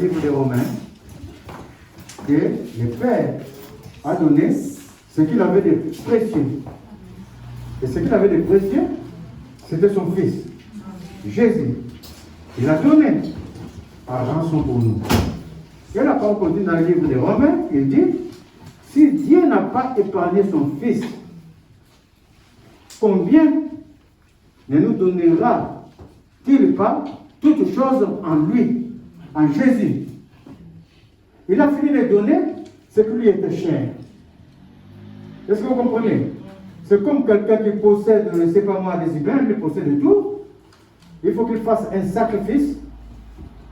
Livre des Romains, que le Père a donné ce qu'il avait de précieux. Et ce qu'il avait de précieux, c'était son Fils, Jésus. Il a donné à rançon pour nous. Et la parole continue dans le livre des Romains, il dit, si Dieu n'a pas épargné son Fils, combien ne nous donnera-t-il pas toutes choses en lui, en Jésus? Il a fini de donner ce qui lui était cher. Est-ce que vous comprenez? C'est comme quelqu'un qui possède, je ne sais pas moi, des humains, il possède tout. Il faut qu'il fasse un sacrifice.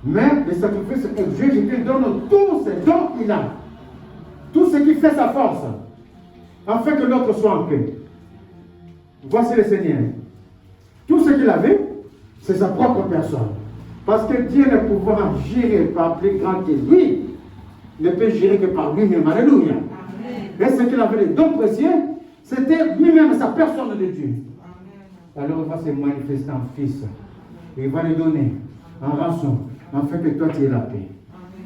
Mais le sacrifice est Jésus qui donne tout ce dont il a. Tout ce qui fait sa force. Afin que l'autre soit en paix. Voici le Seigneur. Tout ce qu'il avait, c'est sa propre personne. Parce que Dieu ne pouvant gérer par plus grand que lui, ne peut gérer que par lui-même. Alléluia. Et ce qu'il avait de dons précieux, c'était lui-même sa personne de Dieu. Alors il va se manifester en Fils. Et il va le donner en rançon, afin que toi tu aies la paix.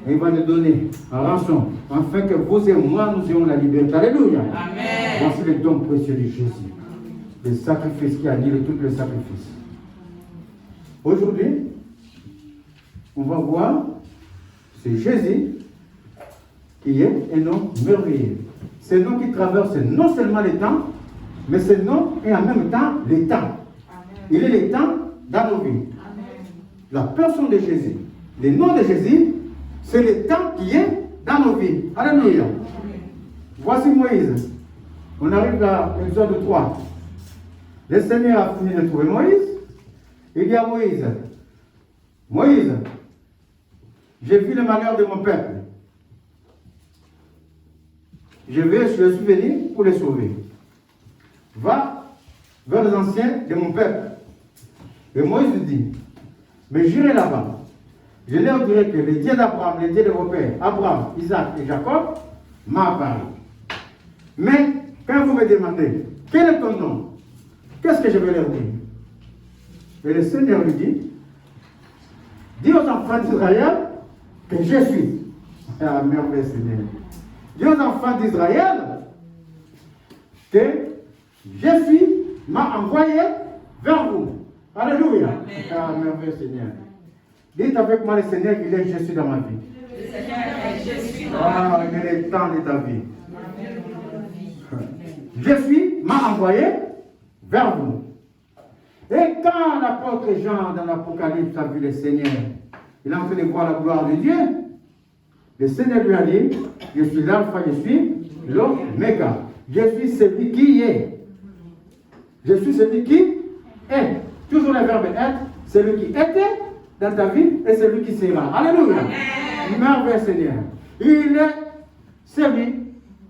Et il va le donner en rançon, afin que vous et moi nous ayons la liberté. Alléluia. Amen. Voici le don précieux de Jésus. Le sacrifice qui annule tous les sacrifices. Aujourd'hui, on va voir, c'est Jésus qui est un nom merveilleux. C'est un nom qui traverse non seulement les temps, mais ce nom est en même temps les temps. Amen. Il est les temps dans nos vies. Amen. La personne de Jésus, le nom de Jésus, c'est le temps qui est dans nos vies. Alléluia. Amen. Voici Moïse. On arrive à Exode 3. Le Seigneur a fini de trouver Moïse. Il dit à Moïse, Moïse, j'ai vu le malheur de mon peuple. Je suis venu pour les sauver. Va vers les anciens de mon peuple. Et Moïse dit, mais j'irai là-bas. Je leur dirai que le Dieu d'Abraham, le Dieu de vos pères, Abraham, Isaac et Jacob, m'a apparu. Mais quand vous me demandez, quel est ton nom? Qu'est-ce que je vais leur dire? Et le Seigneur lui dit, dis aux enfants d'Israël que je suis. Ah, merveilleux Seigneur. Dis aux enfants d'Israël que je suis, m'a envoyé vers vous. Alléluia. Ah, merveilleux Seigneur. Dites avec moi, le Seigneur, il est je suis dans ma vie. Le Seigneur est je suis dans ma vie. Il est le temps de ta vie. Je suis, m'a envoyé vers vous. Et quand l'apôtre Jean, dans l'Apocalypse, a vu le Seigneur, il a en train de voir la gloire de Dieu. Le Seigneur lui a dit, je suis l'alpha, je suis l'oméga. Je suis celui qui est. Je suis celui qui est. Toujours le verbe être, celui qui était dans ta vie et celui qui sera. Alléluia. Merveilleux Seigneur. Il est celui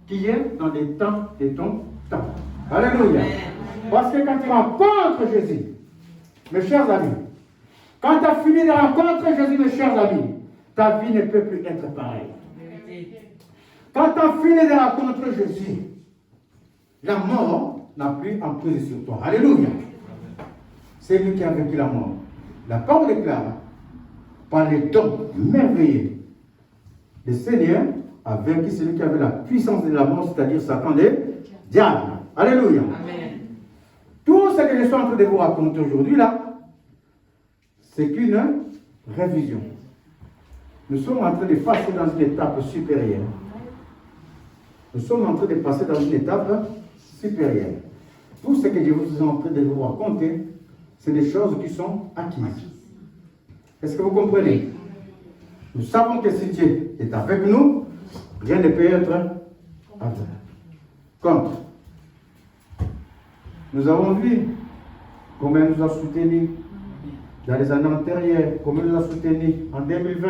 qui est dans les temps de ton temps. Alléluia. Parce que quand tu rencontres Jésus, mes chers amis, quand tu as fini de rencontrer Jésus, mes chers amis, ta vie ne peut plus être pareille. Quand tu as fini de rencontrer Jésus, la mort n'a plus emprise sur toi. Alléluia. C'est lui qui a vaincu la mort. La parole déclare, par les dons merveilleux, le Seigneur a vaincu celui qui avait la puissance de la mort, c'est-à-dire Satan, le diable. Alléluia. Amen. Tout ce que je suis en train de vous raconter aujourd'hui, là, c'est qu'une révision. Nous sommes en train de passer dans une étape supérieure. Nous sommes en train de passer dans une étape supérieure. Tout ce que je vous suis en train de vous raconter, c'est des choses qui sont acquises. Est-ce que vous comprenez? Nous savons que si Dieu est avec nous, rien ne peut être contre. Nous avons vu combien il nous a soutenus dans les années antérieures, combien il nous a soutenus en 2020.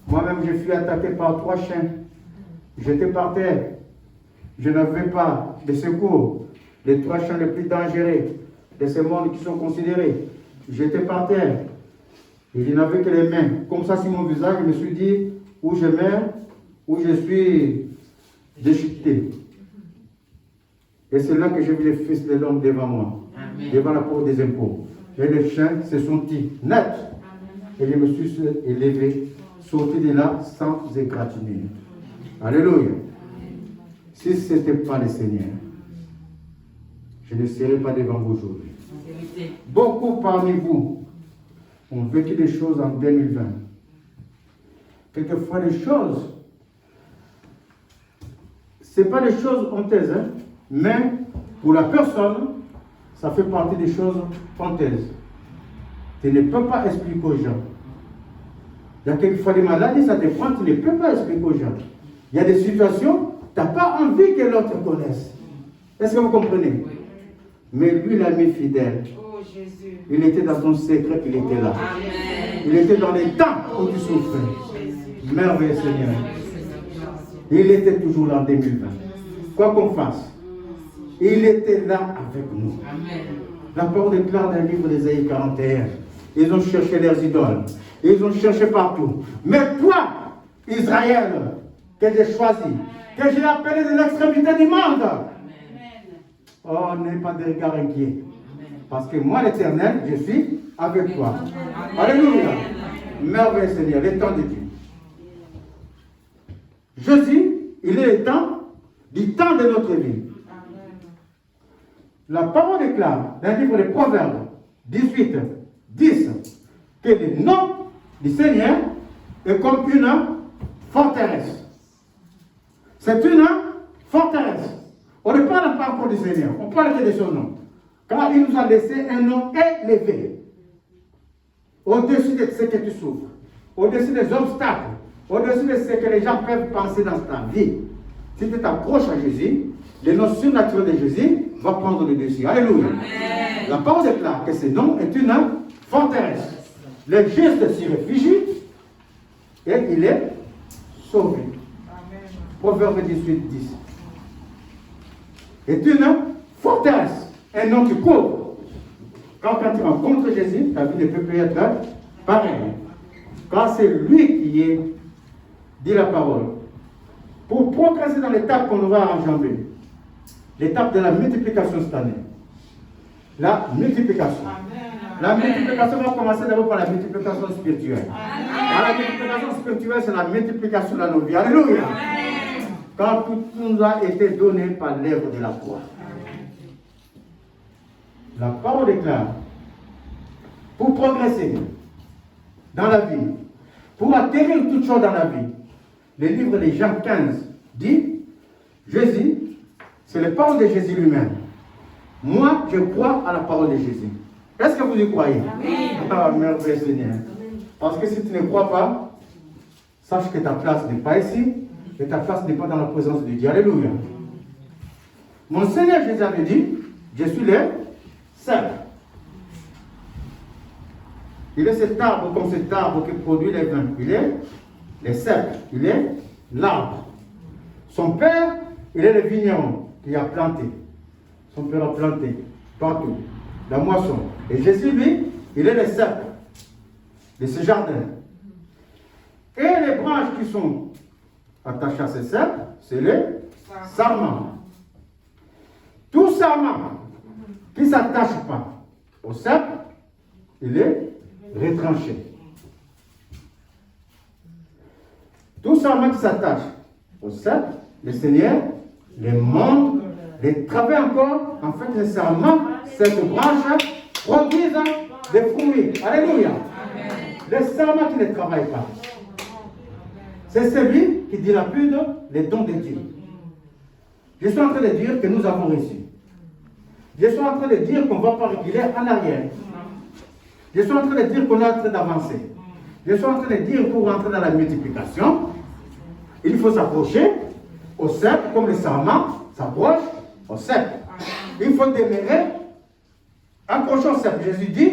Moi-même, je fus attaqué par 3 chiens. J'étais par terre. Je n'avais pas de secours. Les 3 chiens les plus dangereux de ce monde qui sont considérés. J'étais par terre. Et je n'avais que les mains. Comme ça, sur mon visage, je me suis dit, où je meurs, où je suis déchiqueté. Et c'est là que j'ai vu les fils de l'homme devant moi, Amen. Devant la cour des impôts. Et les chiens se sont dit net. Et je me suis élevé sortir de là sans égratigner. Alléluia. Si ce n'était pas le Seigneur, je ne serais pas devant vous aujourd'hui. Beaucoup parmi vous ont vécu des choses en 2020. Quelquefois des choses, ce n'est pas des choses honteuses, hein, mais pour la personne, ça fait partie des choses honteuses. Tu ne peux pas expliquer aux gens. Il y a quelquefois des maladies, ça te prend, tu ne peux pas expliquer aux gens. Il y a des situations, tu n'as pas envie que l'autre connaisse. Est-ce que vous comprenez? Oui. Mais lui, l'ami fidèle, il était dans son secret, il était là. Amen. Il était dans les temps où tu souffrais. Merveilleux Seigneur. Il était toujours là en 2020. Quoi qu'on fasse, il était là avec nous. Amen. La parole déclare dans le livre d'Ésaïe 41. Ils ont cherché leurs idoles. Ils ont cherché partout. Mais toi, Israël, que j'ai choisi, que j'ai appelé de l'extrémité du monde. Oh, n'aie pas de regard inquiet. Parce que moi, l'Éternel, je suis avec toi. Alléluia. Merveilleux Seigneur, le temps de Dieu. Jésus, il est le temps du temps de notre vie. La parole déclare dans le livre des Proverbes 18, 10, que le nom du Seigneur est comme une forteresse. C'est une forteresse. On ne parle pas encore du Seigneur, on parle que de son nom. Car il nous a laissé un nom élevé. Au-dessus de ce que tu souffres, au-dessus des obstacles, au-dessus de ce que les gens peuvent penser dans ta vie. Si tu t'approches à Jésus, le nom surnaturel de Jésus va prendre le dessus. Alléluia. Amen. La parole déclare que ce nom est une forteresse. Le juste s'y réfugie et il est sauvé. Amen. Proverbe 18, 10. Est une forteresse, un nom qui couvre. Quand tu rencontres Jésus, ta vie ne peut plus être pareille. Car c'est lui qui est, dit la parole. Pour progresser dans l'étape qu'on va enjamber, l'étape de la multiplication cette année. La multiplication. Amen. La multiplication va commencer d'abord par la multiplication spirituelle. La multiplication spirituelle, c'est la multiplication de nos vies. Alléluia. Amen. Quand tout nous a été donné par l'œuvre de la croix. La parole déclare, pour progresser dans la vie, pour atterrir toutes choses dans la vie, le livre de Jean 15 dit, Jésus, c'est la parole de Jésus lui-même. Moi, je crois à la parole de Jésus. Est-ce que vous y croyez? Oui. Ah, merveilleux Seigneur. Parce que si tu ne crois pas, sache que ta place n'est pas ici, et ta place n'est pas dans la présence de Dieu. Alléluia. Mon Seigneur Jésus avait dit, je suis le cèpe. Il est cet arbre comme cet arbre qui produit les vins. Il est le cèpe. Il est l'arbre. Son père, il est le vigneron qui a planté. Son père a planté partout, la moisson. Et Jésus, lui, il est le cèpe de ce jardin. Et les branches qui sont attachées à ce cèpe, c'est les sarments. Tout sarment qui ne s'attache pas au cèpe, il est retranché. Tout sarment qui s'attache au cèpe, le Seigneur les montre, les travaille encore, en fait, les sarments, cette branche, produisent des fruits. Alléluia. Les sarments qui ne travaillent pas, c'est celui qui dilapide les dons de Dieu. Je suis en train de dire que nous avons reçu. Je suis en train de dire qu'on ne va pas reculer en arrière. Je suis en train de dire qu'on est en train d'avancer. Je suis en train de dire pour rentrer dans la multiplication, il faut s'approcher au cèpe, comme les sarments s'approchent au cèpe. Il faut demeurer accroché au cèpe. Jésus dit,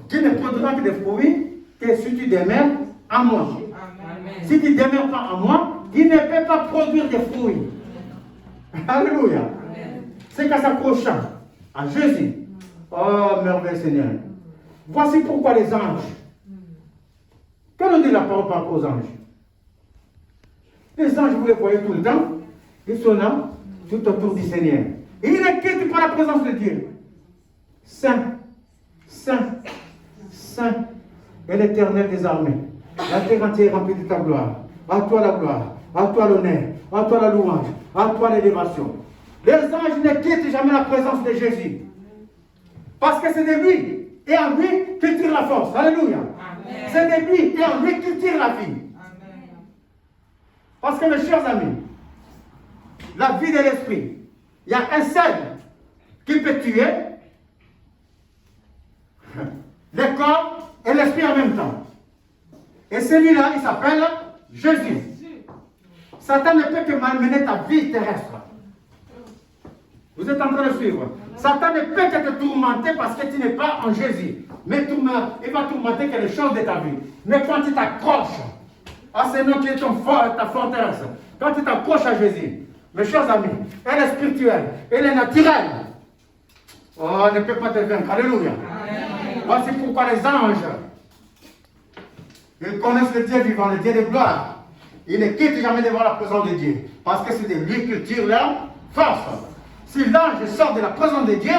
tu ne produiras que des fruits que si tu demeures en moi. Amen. Si tu ne demeures pas en moi, il ne peut pas produire des fruits. Alléluia. C'est qu'à s'accrochant à Jésus. Oh, merveilleux Seigneur. Voici pourquoi les anges. Que nous dit la parole par rapport aux anges? Les anges, vous les voyez tout le temps. Ils sont là, tout autour du Seigneur. Et ils ne quittent pas la présence de Dieu. Saint, Saint, Saint est l'Éternel des armées. La terre entière est remplie de ta gloire. À toi la gloire, à toi l'honneur, à toi la louange, à toi l'élévation. Les anges ne quittent jamais la présence de Jésus. Parce que c'est de lui et en lui qu'il tire la force. Alléluia. C'est de lui et en lui qu'il tire la vie. Amen. Parce que mes chers amis, la vie de l'esprit, il y a un seul qui peut tuer le corps et l'esprit en même temps. Et celui-là, il s'appelle Jésus. Satan ne peut que malmener ta vie terrestre. Vous êtes en train de suivre. Satan ne peut que te tourmenter parce que tu n'es pas en Jésus. Mais il va tourmenter quelque chose de ta vie. Mais quand tu t'accroches à ce nom qui est ta forteresse, quand tu t'accroches à Jésus, mes chers amis, elle est spirituelle, elle est naturelle. Oh, elle ne peut pas te vaincre. Alléluia. Voici pourquoi les anges, ils connaissent le Dieu vivant, le Dieu de gloire. Ils ne quittent jamais devant la présence de Dieu. Parce que c'est de lui qui tire leur force. Si l'ange sort de la présence de Dieu,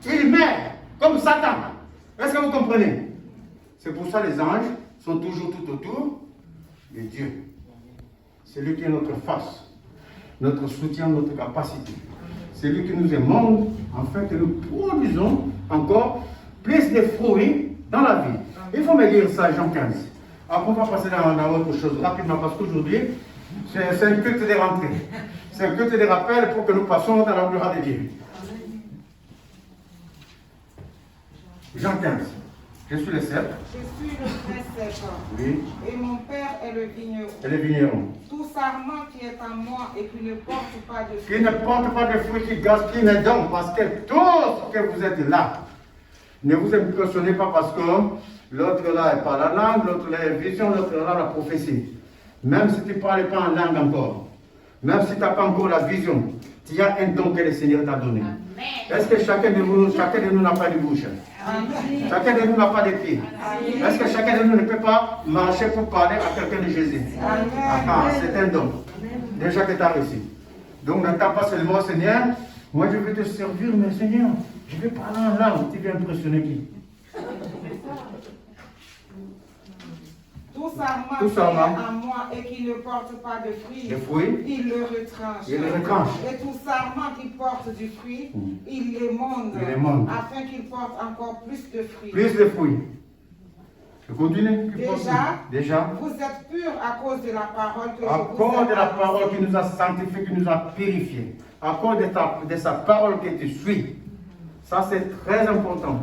il meurt comme Satan. Est-ce que vous comprenez? C'est pour ça que les anges sont toujours tout autour de Dieu. C'est lui qui est notre force, notre soutien, notre capacité. C'est lui qui nous aimons, afin que nous produisons encore plus de fruits dans la vie. Il faut me lire ça, Jean 15. Après, on va passer dans autre chose rapidement, parce qu'aujourd'hui, c'est un culte de rentrée. C'est un culte de rappel pour que nous passions dans la gloire de Dieu. Jean 15. Je suis le cep. Je suis le vrai cep. Oui. Et mon père est le vigneron. Et le vigneron. Tout sarment qui est en moi et qui ne porte pas de fruits. Qui ne porte pas de fruits, qui gaspille mes dons, parce que tout ce que vous êtes là, ne vous impressionnez pas parce que l'autre là n'est pas la langue, l'autre là est vision, l'autre là la prophétie. Même si tu ne parles pas en langue encore, même si tu n'as pas encore la vision, tu as un don que le Seigneur t'a donné. Est-ce que chacun de nous n'a pas de bouche? Amen. Chacun de nous n'a pas de pied. Est-ce que chacun de nous ne peut pas marcher pour parler à quelqu'un de Jésus? C'est un don. Déjà que tu as reçu. Donc n'attends pas seulement, Seigneur, moi je vais te servir, mais Seigneur, je vais parler en langue. Tu veux impressionner qui? Tout sarment qui est en moi et qui ne porte pas de fruits, il le retranche. Et tout sarment qui porte du fruit, il l'émonde, afin qu'il porte encore plus de fruits. Plus de fruits. Je continue. Déjà, vous êtes purs à cause de la parole que je vous ai À cause de la parole qui nous a sanctifiés, qui nous a purifiés. À cause de sa parole que tu suis. Ça, c'est très important.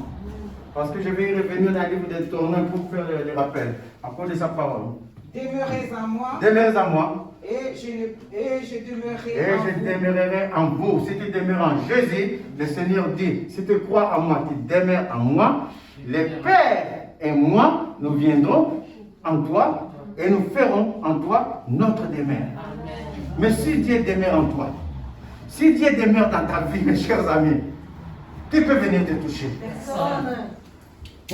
Parce que je vais y revenir dans le livre de Tournant pour faire le rappel. À cause de sa parole. Demeurez en moi. Demeurez en moi. Et je demeurerai en vous. Si tu demeures en Jésus, le Seigneur dit, si tu crois en moi, tu demeures en moi, le Père et moi, nous viendrons en toi et nous ferons en toi notre demeure. Mais si Dieu demeure en toi, si Dieu demeure dans ta vie, mes chers amis, qui peut venir te toucher? Personne.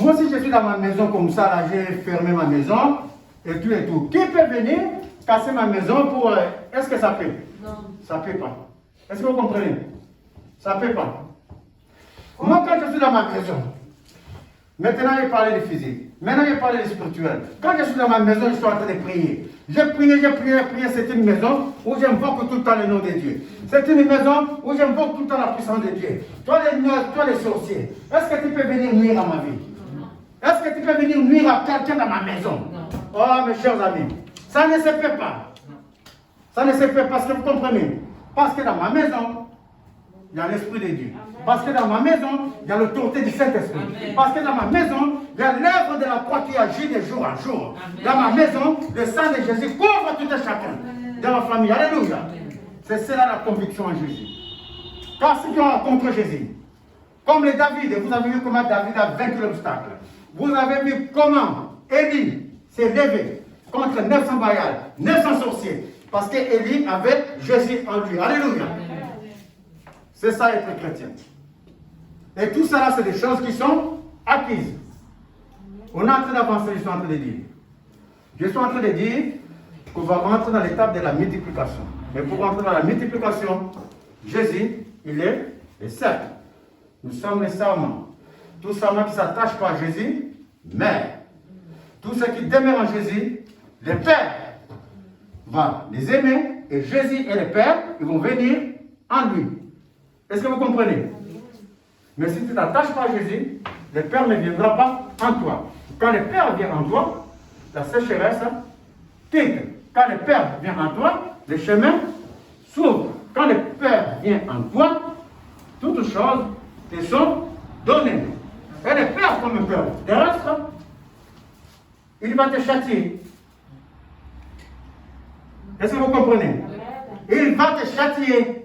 Moi, si je suis dans ma maison comme ça, là, j'ai fermé ma maison, et tout. Qui peut venir casser ma maison pour... Est-ce que ça peut? Non. Ça ne peut pas. Est-ce que vous comprenez? Ça ne peut pas. Moi, quand je suis dans ma maison, maintenant, il parlait de physique. Maintenant, il parlait de spirituel. Quand je suis dans ma maison, je suis en train de prier. J'ai prié. C'est une maison où j'invoque tout le temps le nom de Dieu. C'est une maison où j'invoque tout le temps la puissance de Dieu. Toi, les sorciers, est-ce que tu peux venir nuire à ma vie? Est-ce que tu peux venir nuire à quelqu'un dans ma maison? Oh, mes chers amis, ça ne se peut pas. Ça ne se peut pas, parce que vous comprenez. Parce que dans ma maison, il y a l'Esprit de Dieu. Parce que dans ma maison, il y a l'autorité du Saint-Esprit. Parce que dans ma maison, il y a l'œuvre de la croix qui agit de jour en jour. Dans ma maison, le sang de Jésus couvre tout et chacun. Dans ma famille, alléluia. C'est cela la conviction en Jésus. Car ceux qui ont contre Jésus, comme les David, vous avez vu comment David a vaincu l'obstacle. Vous avez vu comment Élie s'est levé contre 900 Baal, 900 sorciers. Parce qu'Élie avait Jésus en lui. Alléluia. C'est ça être chrétien. Et tout cela, c'est des choses qui sont acquises. On est en train d'avancer, je suis en train de dire. Je suis en train de dire qu'on va rentrer dans l'étape de la multiplication. Mais pour rentrer dans la multiplication, Jésus, il est le cercle. Nous sommes les serments. Tout serment qui ne s'attache pas à Jésus, mais tout ce qui demeure en Jésus Les pères vont les aimer et Jésus et les pères, ils vont venir en lui. Est-ce que vous comprenez? Mais si tu ne t'attaches pas à Jésus, le Père ne viendra pas en toi. Quand le Père vient en toi, la sécheresse quitte. Quand le Père vient en toi, le chemin s'ouvre. Quand le Père vient en toi, toutes choses te sont données. Et le Père, comme un Père terrestre, il va te châtier. Est-ce que vous comprenez? Il va te châtier.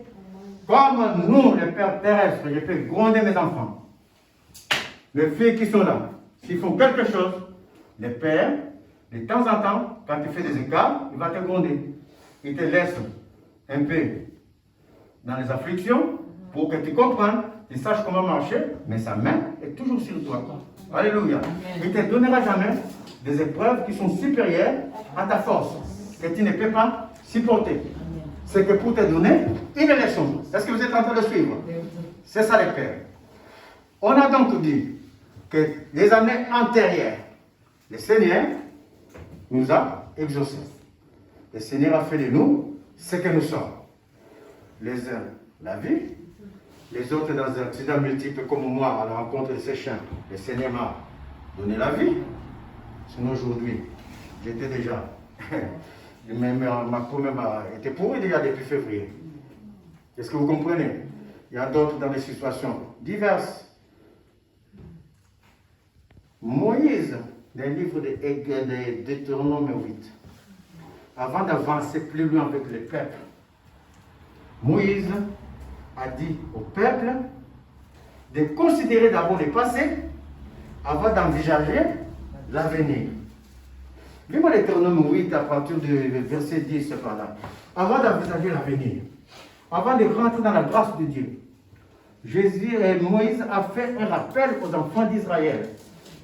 Comme nous, les pères terrestres, je peux gronder mes enfants. Les filles qui sont là, s'ils font quelque chose, les pères, de temps en temps, quand tu fais des écarts, il va te gronder. Il te laisse un peu dans les afflictions pour que tu comprennes, tu saches comment marcher, mais sa main est toujours sur toi. Alléluia. Il ne te donnera jamais des épreuves qui sont supérieures à ta force, que tu ne peux pas supporter. C'est que pour te donner une leçon. Est-ce que vous êtes en train de suivre? C'est ça les pères. On a donc dit que les années antérieures, le Seigneur nous a exaucés. Le Seigneur a fait de nous ce que nous sommes. Les uns, la vie. Les autres, dans un accident multiple comme moi, à la rencontre de ces chiens. Le Seigneur m'a donné la vie. Sinon aujourd'hui, j'étais déjà... ma peau même était pourrie déjà depuis février. Est-ce que vous comprenez? Il y a d'autres dans des situations diverses. Moïse, dans le livre de Deutéronome 8, avant d'avancer plus loin avec le peuple, Moïse a dit au peuple de considérer d'abord le passé avant d'envisager l'avenir. Lis-moi Deutéronome 8 à partir du verset 10 par là. Avant d'envisager l'avenir, avant de rentrer dans la grâce de Dieu, Jésus et Moïse a fait un rappel aux enfants d'Israël.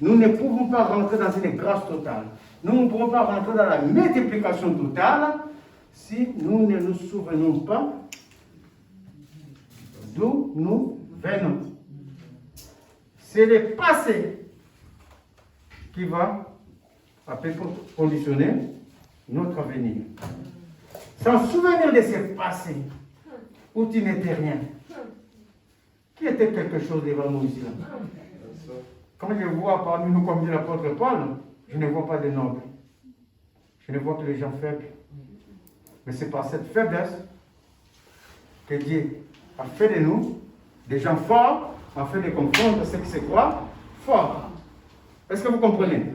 Nous ne pouvons pas rentrer dans une grâce totale. Nous ne pouvons pas rentrer dans la multiplication totale si nous ne nous souvenons pas d'où nous venons. C'est le passé qui va conditionner notre avenir. Sans souvenir de ce passé où tu n'étais rien, qui était quelque chose devant nous ici là. Quand je vois parmi nous, comme dit l'apôtre Paul, je ne vois pas de nobles. Je ne vois que les gens faibles. Mais c'est par cette faiblesse que Dieu a fait de nous des gens forts, afin de confondre ceux qui se croient forts. Est-ce que vous comprenez?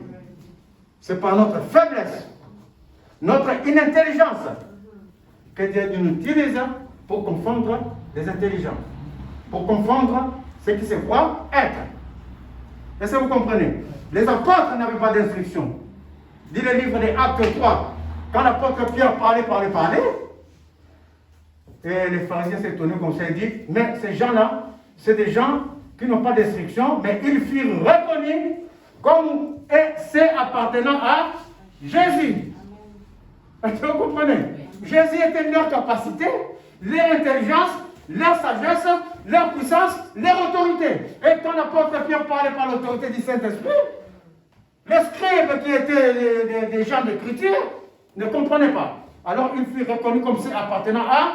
C'est par notre faiblesse, notre inintelligence, que Dieu nous utilise pour confondre les intelligents, pour confondre ceux qui se croient être. Est-ce que vous comprenez? Les apôtres n'avaient pas d'instruction. Dit le livre des Actes 3, quand l'apôtre Pierre parlait, et les pharisiens s'étonnaient comme ça, ils disent, mais ces gens-là, c'est des gens qui n'ont pas d'instruction, mais ils furent reconnus comme c'est appartenant à Jésus. Est-ce que vous comprenez? Jésus était leur capacité, leur intelligence, leur sagesse, leur puissance, leur autorité. Et quand l'apôtre Pierre parlait par l'autorité du Saint-Esprit, les scribes qui étaient des gens d'écriture ne comprenaient pas. Alors ils furent reconnus comme c'est appartenant à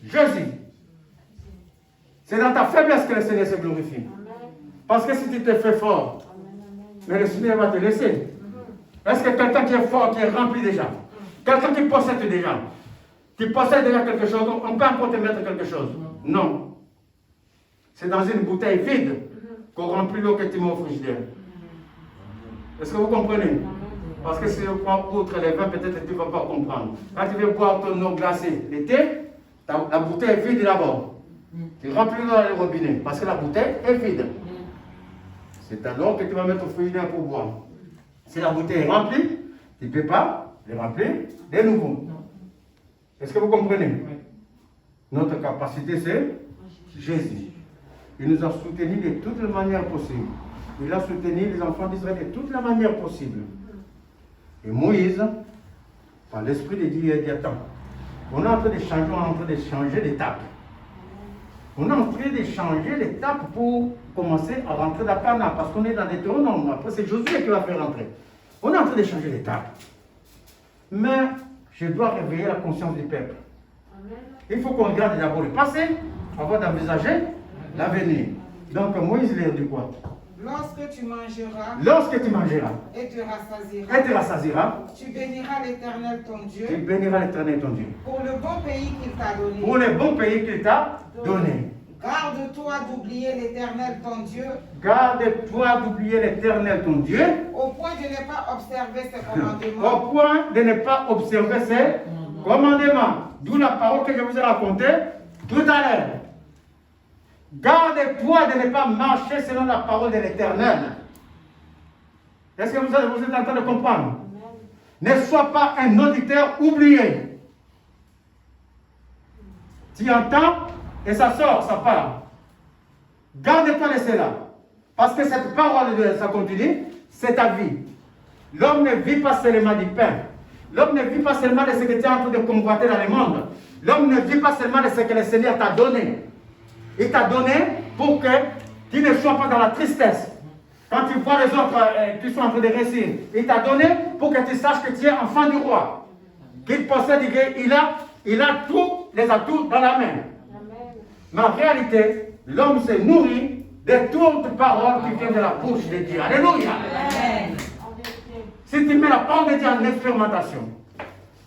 Jésus. C'est dans ta faiblesse que le Seigneur se glorifie. Parce que si tu te fais fort, mais le Seigneur va te laisser. Est-ce que quelqu'un qui est fort, qui est rempli déjà, quelqu'un qui possède déjà, qui possède déjà quelque chose, on peut encore te mettre quelque chose? Non. C'est dans une bouteille vide qu'on remplit l'eau que tu mets au frigidaire. Est-ce que vous comprenez? Parce que si tu prends outre les vins, peut-être tu ne vas pas comprendre. Quand tu veux boire ton eau glacée l'été, la bouteille est vide d'abord. Tu remplis l'eau dans le robinet, parce que la bouteille est vide. C'est alors que tu vas mettre au frigidaire pour boire. Si la bouteille est remplie, tu ne peux pas le remplir de nouveau. Est-ce que vous comprenez? Notre capacité, c'est Jésus. Il nous a soutenus de toutes les manières possibles. Il a soutenu les enfants d'Israël de toutes les manières possibles. Et Moïse, par l'Esprit de Dieu, il dit, attends, on est en train de changer d'étape. On est en train de changer l'étape pour commencer à rentrer dans Canaan, parce qu'on est dans des Deutéronome. Après, c'est Josué qui va faire rentrer. On est en train de changer l'étape. mais je dois réveiller la conscience du peuple. Il faut qu'on regarde d'abord le passé avant d'envisager l'avenir. Donc Moïse leur dit quoi? Lorsque tu mangeras et te rassasieras, tu béniras l'Éternel ton Dieu. Pour le bon pays qu'il t'a donné. Garde-toi d'oublier l'Éternel ton Dieu. Au point de ne pas observer ses commandements. D'où la parole que je vous ai racontée tout à l'heure. Garde-toi de ne pas marcher selon la parole de l'Éternel. Est-ce que vous êtes en train de comprendre? Ne sois pas un auditeur oublié. Tu entends et ça sort, ça part. Garde-toi de cela. Parce que cette parole, ça continue, c'est ta vie. L'homme ne vit pas seulement du pain. L'homme ne vit pas seulement de ce que tu es en train de convoiter dans le monde. L'homme ne vit pas seulement de ce que le Seigneur t'a donné. Il t'a donné pour que tu ne sois pas dans la tristesse. Quand tu vois les autres qui sont en train de réussir, il t'a donné pour que tu saches que tu es enfant du roi. Qu'il possède, il a tous les atouts dans la main. Mais en réalité, l'homme se nourrit de toutes paroles qui viennent de la bouche de Dieu. Alléluia. Amen. Si tu mets la parole de Dieu en expérimentation,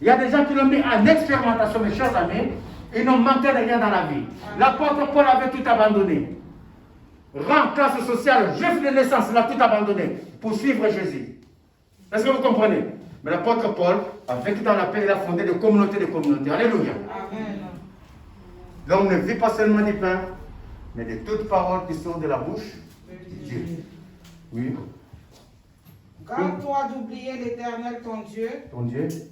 il y a des gens qui l'ont mis en expérimentation, mes chers amis, ils n'ont manqué de rien dans la vie. L'apôtre Paul avait tout abandonné. Rang, classe sociale, juif de naissance, il a tout abandonné pour suivre Jésus. Est-ce que vous comprenez? Mais l'apôtre Paul, avec dans la paix, il a fondé des communautés. Alléluia. Amen. L'homme ne vit pas seulement du pain, mais de toutes paroles qui sont de la bouche de Dieu. Oui. Garde-toi d'oublier l'Éternel ton Dieu,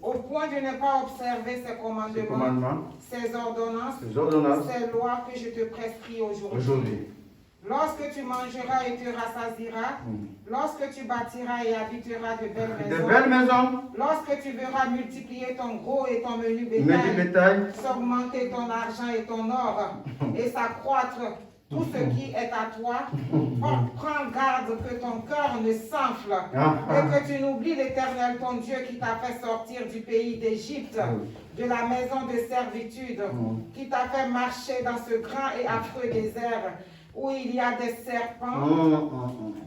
au point de ne pas observer ses commandements, ses ordonnances, ses lois que je te prescris aujourd'hui. Lorsque tu mangeras et te rassasieras, lorsque tu bâtiras et habiteras de belles maisons, lorsque tu verras multiplier ton gros et ton menu bétail, s'augmenter ton argent et ton or, et s'accroître tout ce qui est à toi, prends garde que ton cœur ne s'enfle et que tu n'oublies l'Éternel ton Dieu qui t'a fait sortir du pays d'Égypte, de la maison de servitude, qui t'a fait marcher dans ce grand et affreux désert où il y a des serpents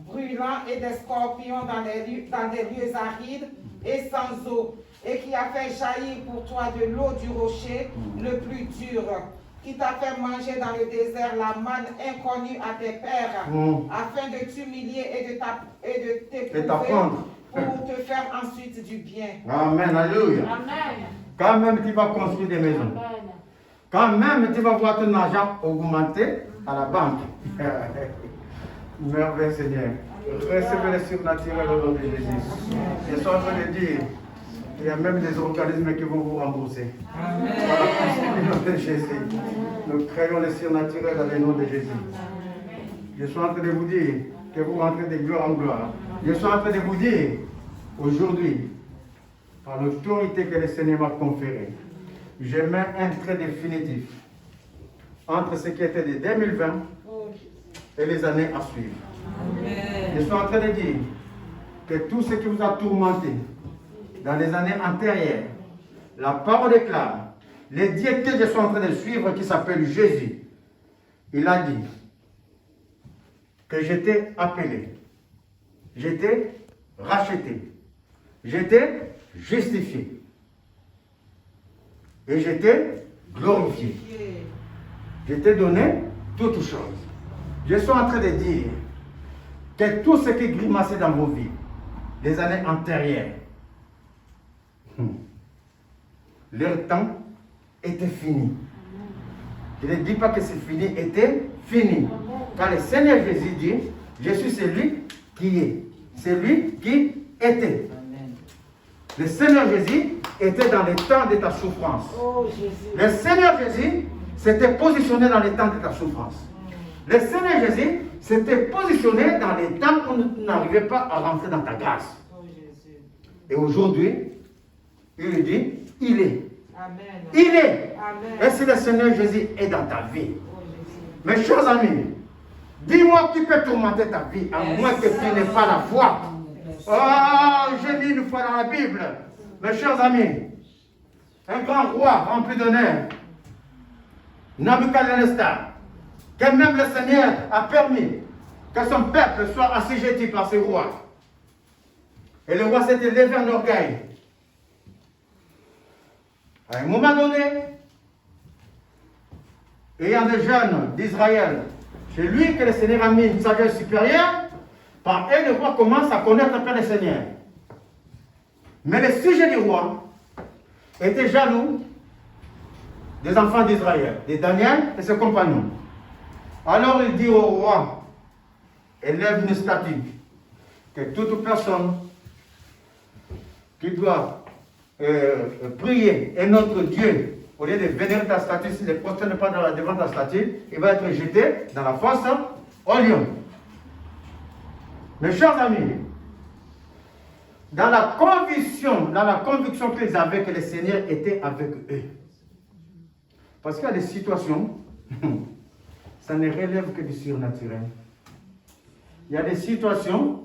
brûlants et des scorpions dans des lieux arides et sans eau, et qui a fait jaillir pour toi de l'eau du rocher le plus dur, qui t'a fait manger dans le désert la manne inconnue à tes pères, afin de t'humilier et de t'éprouver pour te faire ensuite du bien. Amen, alléluia. Amen. Quand même tu vas construire des maisons. Amen. Quand même tu vas voir ton argent augmenter à la banque. Merveille Seigneur. Recevez le surnaturel au nom de Jésus. Je suis en train de dire, il y a même des organismes qui vont vous rembourser. Amen. Au nom de Jésus. Nous créons le surnaturel dans le nom de Jésus. Je suis en train de vous dire que vous rentrez de gloire en gloire. Je suis en train de vous dire, aujourd'hui, par l'autorité que le Seigneur m'a conférée, je mets un trait définitif entre ce qui était de 2020 et les années à suivre. Amen. Je suis en train de dire que tout ce qui vous a tourmenté dans les années antérieures, la parole déclare, le Dieu que je suis en train de suivre, qui s'appelle Jésus, il a dit que j'étais appelé, j'étais racheté, j'étais justifié et j'étais glorifié. Je t'ai donné toutes choses. Je suis en train de dire que tout ce qui grimaçait dans vos vies, les années antérieures, leur temps était fini. Je ne dis pas que c'est fini, était fini. Car le Seigneur Jésus dit, je suis celui qui est, celui qui était. Le Seigneur Jésus était dans les temps de ta souffrance. Le Seigneur Jésus s'était positionné dans les temps de ta souffrance. Le Seigneur Jésus s'était positionné dans les temps où tu n'arrivais pas à rentrer dans ta grâce. Et aujourd'hui, il dit, il est. Amen. Il est. Amen. Et si le Seigneur Jésus est dans ta vie, mes chers amis, dis-moi qui peut tourmenter ta vie, à moins que tu n'aies pas la foi. Oh, je lis une fois dans la Bible, mes chers amis, un grand roi rempli d'honneur, Nabuchodonosor, que même le Seigneur a permis que son peuple soit assujetti par ses rois. Et le roi s'est élevé en orgueil. À un moment donné, ayant des jeunes d'Israël, c'est lui que le Seigneur a mis une sagesse supérieure. Par eux, le roi commence à connaître un peu le Seigneur. Mais le sujet du roi était jaloux des enfants d'Israël, de Daniel et ses compagnons. Alors il dit au roi, élève une statue, que toute personne qui doit prier un autre Dieu, au lieu de vénérer ta statue, s'il ne prosterne pas devant ta statue, il va être jeté dans la fosse au lion. Mes chers amis, dans la conviction qu'ils avaient que le Seigneur était avec eux. Parce qu'il y a des situations, ça ne relève que du surnaturel. Il y a des situations,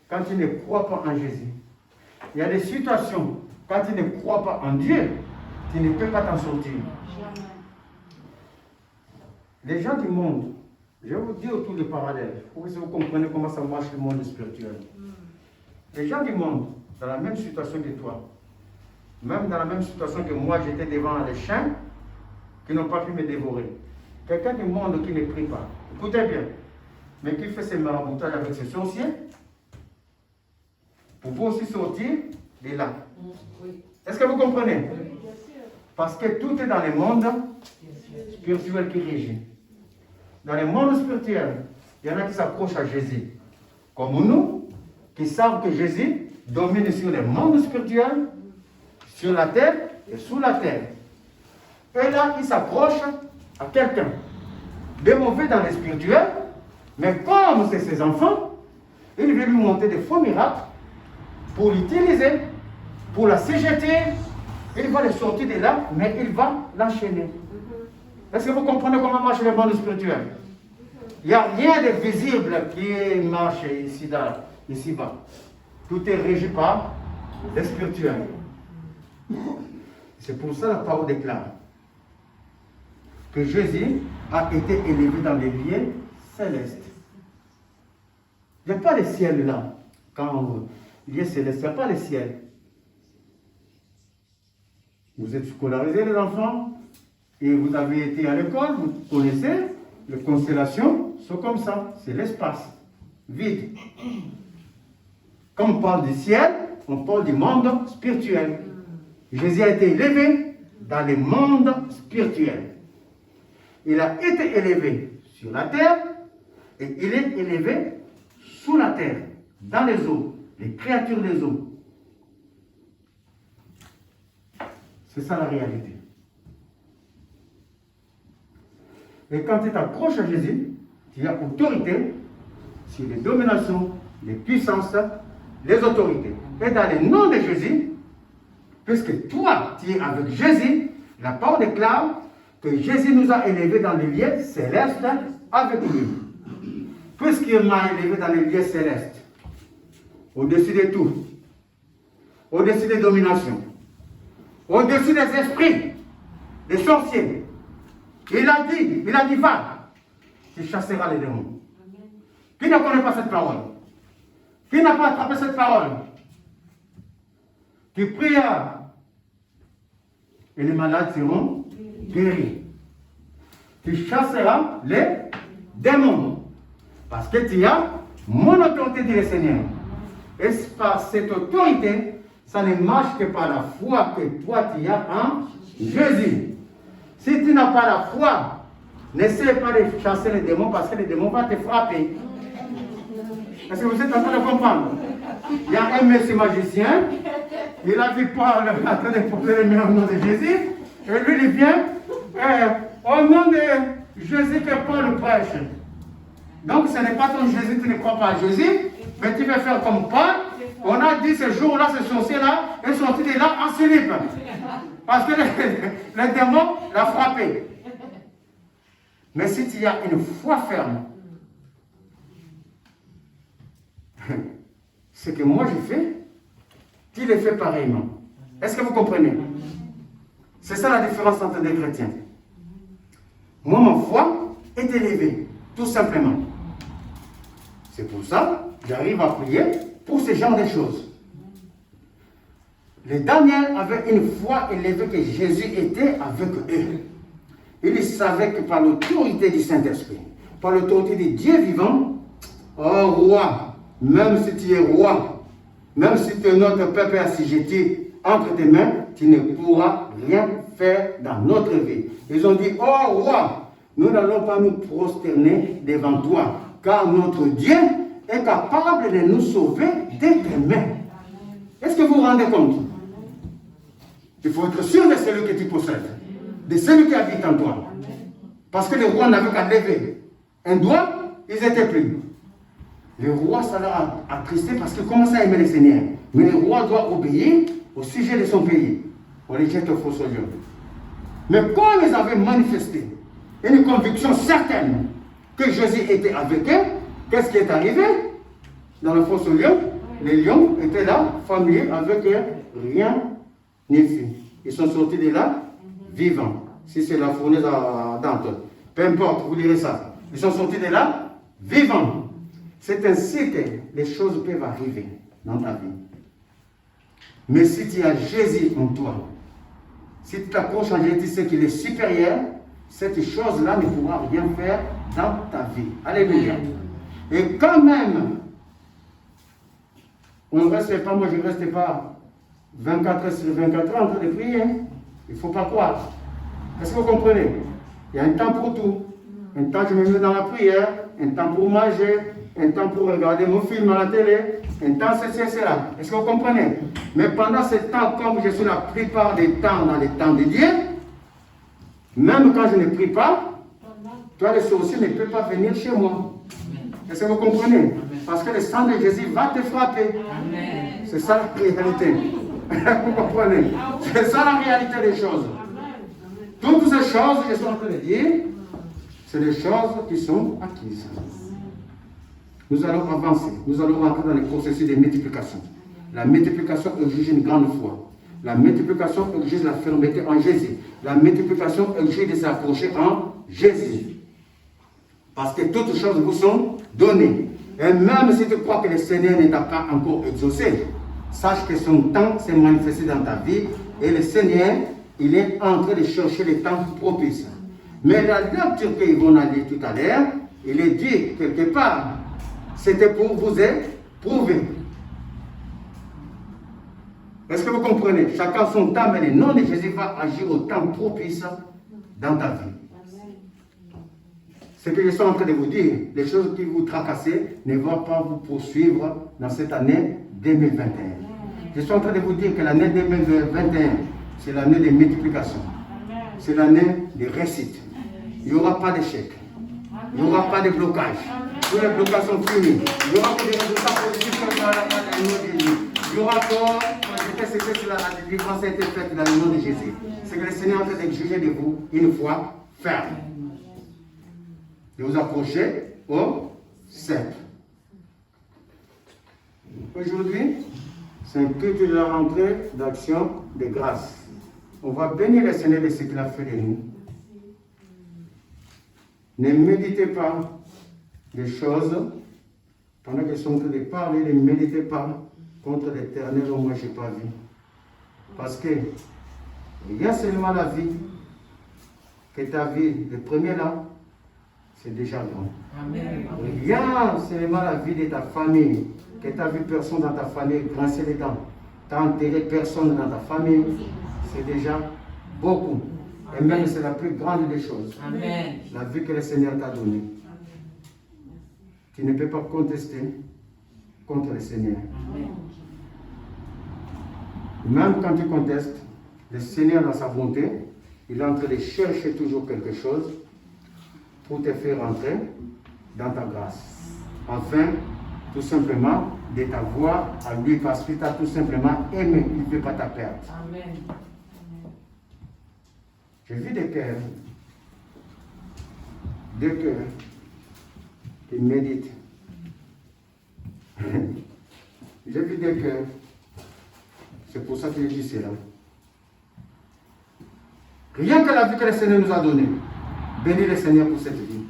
quand tu ne crois pas en Jésus. Il y a des situations, quand tu ne crois pas en Dieu, tu ne peux pas t'en sortir. Les gens du monde, je vais vous dire autour des parallèles, pour que vous compreniez comment ça marche le monde spirituel. Les gens du monde, dans la même situation que toi, même dans la même situation que moi, j'étais devant les chiens qui n'ont pas pu me dévorer. Quelqu'un du monde qui ne prie pas, écoutez bien, mais qui fait ses maraboutages avec ses sorciers, pour vous aussi sortir de là. Est-ce que vous comprenez? Parce que tout est dans le monde spirituel qui régit. Dans le monde spirituel, il y en a qui s'approchent à Jésus, comme nous, qui savent que Jésus domine sur le monde spirituel, sur la terre et sous la terre. Et là, ils s'approchent à quelqu'un de mauvais dans le spirituel, mais comme c'est ses enfants, il veut lui monter des faux miracles pour l'utiliser, pour la CGT. Il va le sortir de là, mais il va l'enchaîner. Est-ce que vous comprenez comment marche le monde spirituel? Il n'y a rien de visible qui marche ici-bas. Tout est régi par le spirituel. C'est pour ça que la parole déclare que Jésus a été élevé dans les lieux célestes. Il n'y a pas le ciel là. Quand lieu céleste, il n'y a pas le ciel. Vous êtes scolarisés les enfants et vous avez été à l'école, vous connaissez, les constellations sont comme ça, c'est l'espace vide. Quand on parle du ciel, on parle du monde spirituel. Jésus a été élevé dans le monde spirituel. Il a été élevé sur la terre et il est élevé sous la terre, dans les eaux, les créatures des eaux. C'est ça la réalité. Et quand tu t'approches à Jésus, tu as autorité sur les dominations, les puissances, les autorités. Et dans le nom de Jésus, puisque toi, tu es avec Jésus, la parole déclare que Jésus nous a élevés dans les lieux célestes avec lui. Puisqu'il m'a élevé dans les lieux célestes, au-dessus de tout, au-dessus des dominations, au-dessus des esprits, des sorciers, il a dit, va, tu chasseras les démons. Qui ne connaît pas cette parole? Qui n'a pas attrapé cette parole? Tu prieras et les malades seront guéris. Tu chasseras les démons. Parce que tu as mon autorité, dit le Seigneur. Et par cette autorité, ça ne marche que par la foi que toi tu as en Jésus. Si tu n'as pas la foi, n'essaie pas de chasser les démons parce que les démons vont te frapper. Est-ce que vous êtes en train de comprendre? Il y a un monsieur magicien, il a vu Paul en train de porter les mains au nom de Jésus, et lui il vient, au nom de Jésus que Paul prêche. Donc ce n'est pas ton Jésus, tu ne crois pas à Jésus, mais tu veux faire comme Paul. On a dit ce jour-là, ce sorcier-là est sorti de là en slip. Parce que le démon l'a frappé. Mais si tu as une foi ferme, ce que moi je fais, tu le fais pareillement. Est-ce que vous comprenez? C'est ça la différence entre des chrétiens. Moi, ma foi est élevée, tout simplement. C'est pour ça que j'arrive à prier pour ce genre de choses. Les Daniel avaient une foi élevée que Jésus était avec eux. Ils savaient que par l'autorité du Saint-Esprit, par l'autorité de Dieu vivant, oh roi, même si tu es roi, même si tu es notre peuple assujetti entre tes mains, tu ne pourras rien faire dans notre vie. Ils ont dit, oh roi, nous n'allons pas nous prosterner devant toi, car notre Dieu est capable de nous sauver de tes mains. Est-ce que vous vous rendez compte? Il faut être sûr de celui que tu possèdes, de celui qui habite en toi. Parce que les rois n'avaient qu'à lever un doigt, ils étaient pris. Le roi, ça l'a attristé parce qu'il commençait à aimer le Seigneur. Mais le roi doit obéir au sujet de son pays. On les jette au fosse au lion. Mais quand ils avaient manifesté une conviction certaine que Jésus était avec eux, qu'est-ce qui est arrivé? Dans le fosse au lion, les lions étaient là, familiers avec eux, rien n'est fait. Ils sont sortis de là, vivants. Si c'est la fournaise à Dante, peu importe, vous lirez ça. Ils sont sortis de là, vivants. C'est ainsi que les choses peuvent arriver dans ta vie. Mais si tu as Jésus en toi, si tu t'approches à Jésus, tu sais qu'il est supérieur, cette chose-là ne pourra rien faire dans ta vie. Alléluia. Et quand même, on ne reste pas, moi je ne reste pas 24 heures sur 24 heures en train de prier. Il ne faut pas croire. Est-ce que vous comprenez? Il y a un temps pour tout. Un temps je me mets dans la prière, un temps pour manger, un temps pour regarder mon film à la télé, un temps c'est là. Est-ce que vous comprenez? Mais pendant ce temps, comme je suis la plupart des temps dans les temps de Dieu, même quand je ne prie pas, toi le sorcier ne peut pas venir chez moi. Est-ce que vous comprenez? Parce que le sang de Jésus va te frapper. C'est ça la réalité. Vous comprenez? C'est ça la réalité des choses. Toutes ces choses, je suis en train de dire, c'est des choses qui sont acquises. Nous allons avancer. Nous allons rentrer dans le processus de multiplication. La multiplication exige une grande foi. La multiplication exige la fermeté en Jésus. La multiplication exige de s'approcher en Jésus. Parce que toutes choses vous sont données. Et même si tu crois que le Seigneur ne t'a pas encore exaucé, sache que son temps s'est manifesté dans ta vie et le Seigneur, il est en train de chercher les temps propices. Mais la lecture qu'ils vont aller tout à l'heure, il est dit quelque part, c'était pour vous éprouver. Est-ce que vous comprenez? Chacun son temps, mais le nom de Jésus va agir au temps propice dans ta vie. Ce que je suis en train de vous dire, les choses qui vous tracassent ne vont pas vous poursuivre dans cette année 2021. Je suis en train de vous dire que l'année 2021, c'est l'année de multiplication. C'est l'année de réussite. Il n'y aura pas d'échec. Il n'y aura pas de blocage. Tous les blocages sont finis. Il n'y aura que des résultats positifs dans le nom de Jésus. Il y aura que ce que la délivrance a été faite dans le nom de Jésus. C'est que le Seigneur est en train de juger de vous une fois ferme. De vous approcher au cercle. Aujourd'hui, c'est un culte de la rentrée d'action de grâce. On va bénir le Seigneur de ce qu'il a fait de nous. Ne méditez pas des choses pendant qu'ils sont en train de parler, ne méditez pas contre l'Éternel, moi je n'ai pas vu. Parce que il y a seulement la vie que ta vie, le premier là, c'est déjà grand. Amen. Il y a seulement la vie de ta famille, que tu as vu personne dans ta famille grincer les dents, tu n'as enterré personne dans ta famille, c'est déjà beaucoup. Et même c'est la plus grande des choses. Amen. La vie que le Seigneur t'a donnée. Tu ne peux pas contester contre le Seigneur. Amen. Même quand tu contestes, le Seigneur dans sa bonté, il est en train de chercher toujours quelque chose pour te faire entrer dans ta grâce. Enfin, tout simplement, de t'avoir à lui parce qu'il t'a tout simplement aimé. Il ne veut pas ta perte. Amen. J'ai vu des cœurs qui méditent. J'ai vu des cœurs. C'est pour ça que je dis cela. Rien que la vie que le Seigneur nous a donnée. Bénis le Seigneur pour cette vie.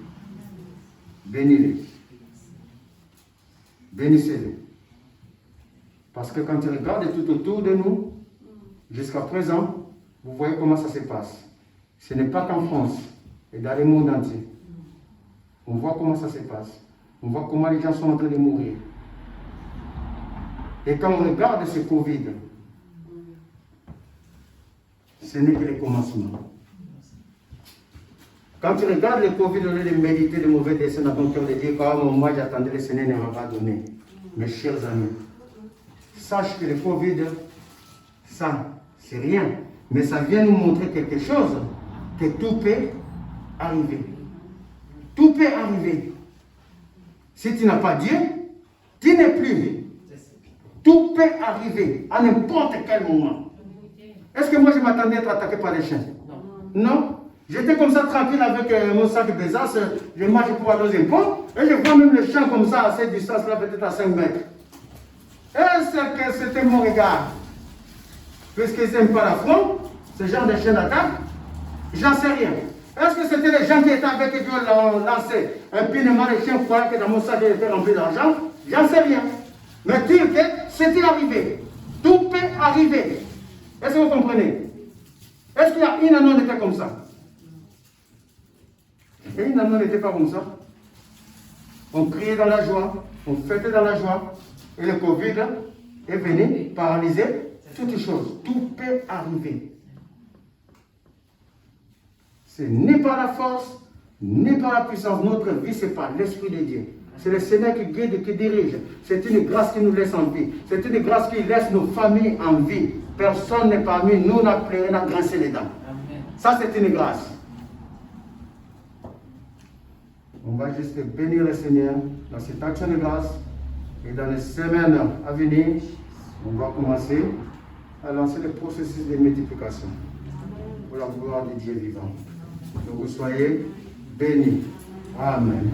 Bénis-les. Bénissez-les. Parce que quand tu regardes tout autour de nous, jusqu'à présent, vous voyez comment ça se passe. Ce n'est pas qu'en France, et dans le monde entier. On voit comment ça se passe. On voit comment les gens sont en train de mourir. Et quand on regarde ce Covid, ce n'est que le commencement. Quand tu regardes le Covid, au lieu de méditer de mauvais dessins dans ton cœur, de dire qu'à un moment j'attendais le Seigneur ne m'a pas donné. Mes chers amis, sache que le Covid, ça, c'est rien. Mais ça vient nous montrer quelque chose, que tout peut arriver. Tout peut arriver. Si tu n'as pas Dieu, tu n'es plus. Tout peut arriver à n'importe quel moment. Est-ce que moi je m'attendais à être attaqué par les chiens? Non. J'étais comme ça tranquille avec mon sac Bézas, je marche pour aller aux impôts, et je vois même le chien comme ça à cette distance-là, peut-être à 5 mètres. Est-ce que c'était mon regard? Puisqu'ils n'aiment pas l'affront, ce genre de chien d'attaque, j'en sais rien. Est-ce que c'était les gens qui étaient avec et qui ont lancé un pinement, les chiens croyaient que dans mon sac il était rempli d'argent? J'en sais rien. Mais dire que c'était arrivé. Tout peut arriver. Est-ce que vous comprenez? Est-ce qu'il y a une année on était comme ça? Et une année on n'était pas comme ça. On criait dans la joie, on fêtait dans la joie. Et le Covid est venu paralyser toutes choses. Tout peut arriver. Ce n'est pas la force, n'est pas la puissance. Notre vie, ce n'est pas l'Esprit de Dieu. C'est le Seigneur qui guide et qui dirige. C'est une grâce qui nous laisse en vie. C'est une grâce qui laisse nos familles en vie. Personne n'est parmi nous n'a pleuré, n'a grincé les dents. Amen. Ça, c'est une grâce. On va juste bénir le Seigneur dans cette action de grâce. Et dans les semaines à venir, on va commencer à lancer le processus de multiplication pour la gloire de Dieu vivant. Que vous soyez bénis. Amen.